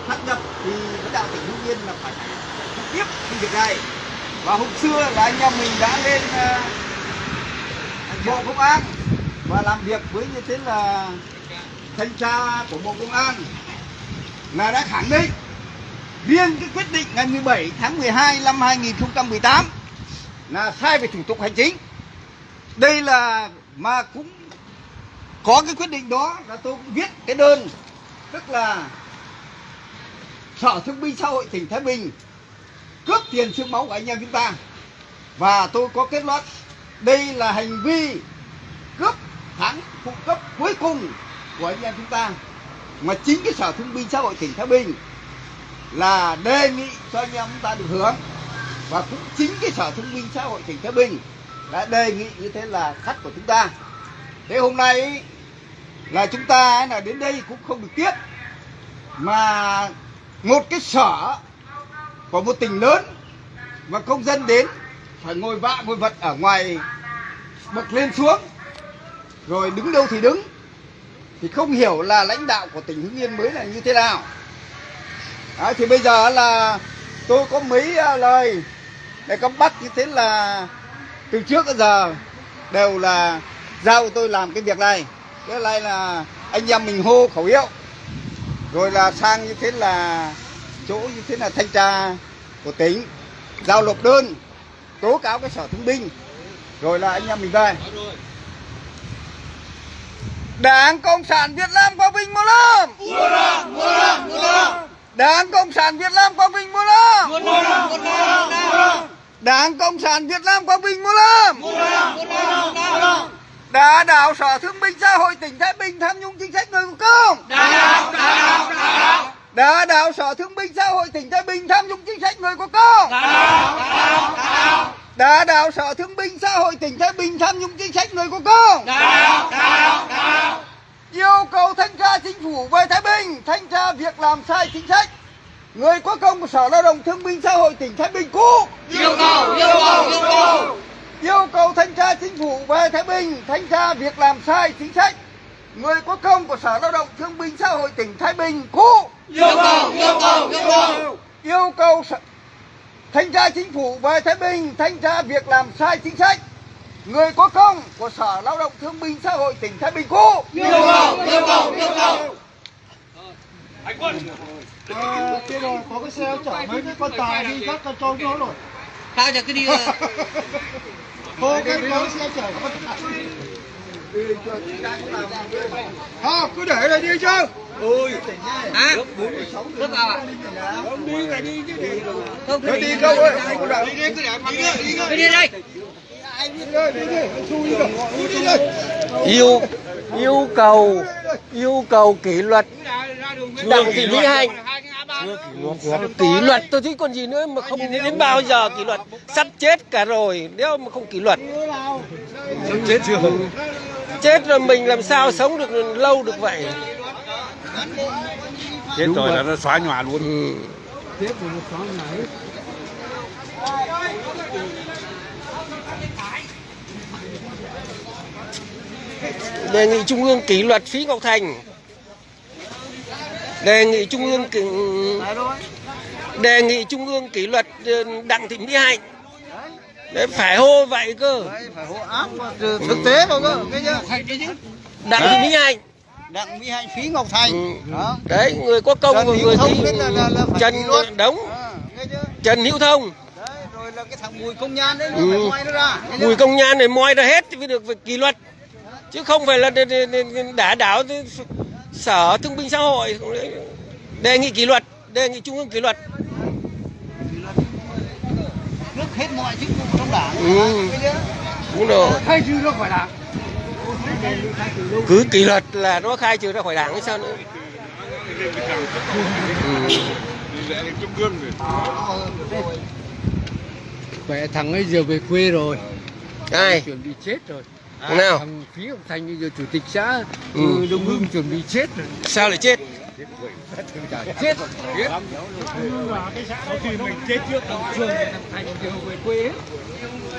sát nhập thì lãnh đạo tỉnh Hưng Yên là phải trực tiếp cái việc này. Và hôm xưa là anh em mình đã lên Bộ Công an và làm việc với như thế là thanh tra của Bộ Công an là đã khẳng định riêng cái quyết định ngày 17 tháng 12 năm 2018 là sai về thủ tục hành chính. Đây là mà cũng có cái quyết định đó là tôi cũng viết cái đơn, tức là Sở Thương binh Xã hội tỉnh Thái Bình cướp tiền xương máu của anh em chúng ta. Và tôi có kết luận đây là hành vi cướp tháng phụ cấp cuối cùng của anh em chúng ta. Mà chính cái Sở Thương binh Xã hội tỉnh Thái Bình là đề nghị cho anh em chúng ta được hưởng. Và cũng chính cái Sở Thương binh Xã hội tỉnh Thái Bình đã đề nghị như thế là cắt của chúng ta. Thế hôm nay là chúng ta là đến đây cũng không được tiếp. Mà một cái sở của một tỉnh lớn mà công dân đến phải ngồi vạ ngồi vật ở ngoài bậc lên xuống, rồi đứng đâu thì đứng, thì không hiểu là lãnh đạo của tỉnh Hưng Yên mới là như thế nào. Đấy, thì bây giờ là tôi có mấy lời để các bác như thế là từ trước đến giờ đều là giao tôi làm cái việc này. Cái này là anh em mình hô khẩu hiệu, rồi là sang như thế là chỗ như thế là thanh tra của tỉnh giao nộp đơn tố cáo cái Sở Thương binh, rồi là anh em mình về. Đảng Cộng sản Việt Nam Quang Vinh 15. Đảng Cộng sản Việt Nam Quang Vinh 15. Đảng Cộng sản Việt Nam Quang Vinh 15. Đã đảo Sở Thương binh Xã hội tỉnh Thái Bình tham nhũng chính sách người có công. Đã đảo Sở Thương binh Xã hội tỉnh Thái Bình tham nhũng chính sách người có công. Đã đảo Sở Thương binh Xã hội tỉnh Thái Bình tham nhũng chính sách người có công. Yêu cầu thanh tra chính phủ về Thái Bình thanh tra việc làm sai chính sách người có công của Sở Lao động Thương binh Xã hội tỉnh Thái Bình cũ. Yêu cầu thanh tra chính phủ về Thái Bình thanh tra việc làm sai chính sách người có công của Sở Lao động Thương binh Xã hội tỉnh Thái Bình cũ. Yêu cầu thanh tra chính phủ về Thái Bình thanh tra việc làm sai chính sách người có công của Sở Lao động Thương binh Xã hội tỉnh Thái Bình cũ. Yêu cầu. Anh Quân. Kia rồi, có cái xe chở mấy cái con tài đi các con trâu nó rồi. Tao chả cứ đi. Cô cái có cái xe chở con tài. Không, cứ để đây đi chứ. Ôi, Hả? Nước vào à? Không đi phải đi chứ đi. Không nó đi đâu ơi, không có đợi. Đi đây. đi đây. Yêu cầu kỷ luật Đặng Thị Mỹ Hạnh. Kỷ luật tôi thấy còn gì nữa mà không đến bao giờ kỷ luật, sắp chết cả rồi nếu mà không kỷ luật. Sắp chết chưa? Chết rồi mình làm sao sống được lâu được vậy. Chết rồi là nó xóa nhòa luôn. Chết rồi nó xóa nhòa hết. Đề nghị Trung ương kỷ luật Phí Ngọc Thành. Đề nghị Trung ương kỷ luật Đặng Thị Mỹ Hạnh. Đấy, phải hô vậy cơ. Đấy, phải hộ áp thực tế vào cơ. Đặng Thị Mỹ Hạnh. Đặng Mỹ Hạnh, Phí Ngọc Thành. Đó. Đấy, người có công và người Thông thi Trần Đống, Trần Hữu Thông. Đấy, rồi là cái thằng Bùi Công Nhan đấy, nó phải moi nó ra. Bùi Công Nhan này moi ra hết thì mới được kỷ luật. Chứ không phải là đả đảo Sở Thương binh Xã hội. Đề nghị kỷ luật, đề nghị Trung ương kỷ luật. Nước hết mọi chức vụ trong đảng. Đúng rồi. Khai trừ ra khỏi đảng. Cứ kỷ luật là nó khai trừ ra khỏi đảng hay sao nữa. Vậy thằng ấy giờ về quê rồi. Ai? Chuẩn bị chết rồi. Thằng nào? Thằng Phí Ngọc Thành bây giờ chủ tịch xã Đông Hưng chuẩn bị chết rồi. Sao lại chết? Chết. Sau khi mình chết trước thằng Trường thằng Thành đều về quê hết.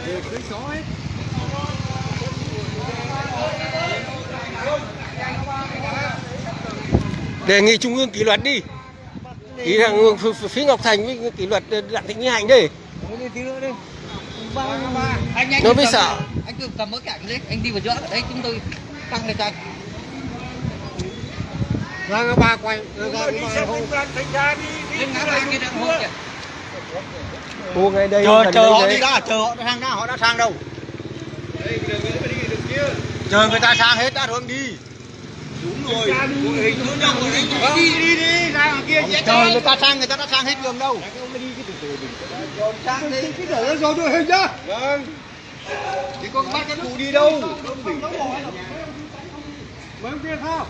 Về cưới chó hết. Đề nghị Trung ương kỷ luật đi. Ý thằng phía Ngọc Thành với kỷ luật Đặng Thị Mỹ Hạnh đi. Anh Nó mới sợ. Anh cứ cầm mỗi cảnh lên, anh đi vào giữa đấy chúng tôi tăng lên tranh. Ra ba quay, Đi xem bên đoàn thanh tra đi. Lên ngã ba kia đang hốt kìa. Ô ngay đây. chờ họ đi đã, chờ họ sang đã, họ đã sang đâu. Chờ người ta sang hết đã rồi anh đi. Đúng rồi. Đi, ra ngoài kia. Chờ người ta sang, người ta đã sang hết đường đâu. Sang đi. Cái để rồi đội hình nhá. Vâng. Thì con bắt cái cụ đi đâu? Mấy ông kia sao?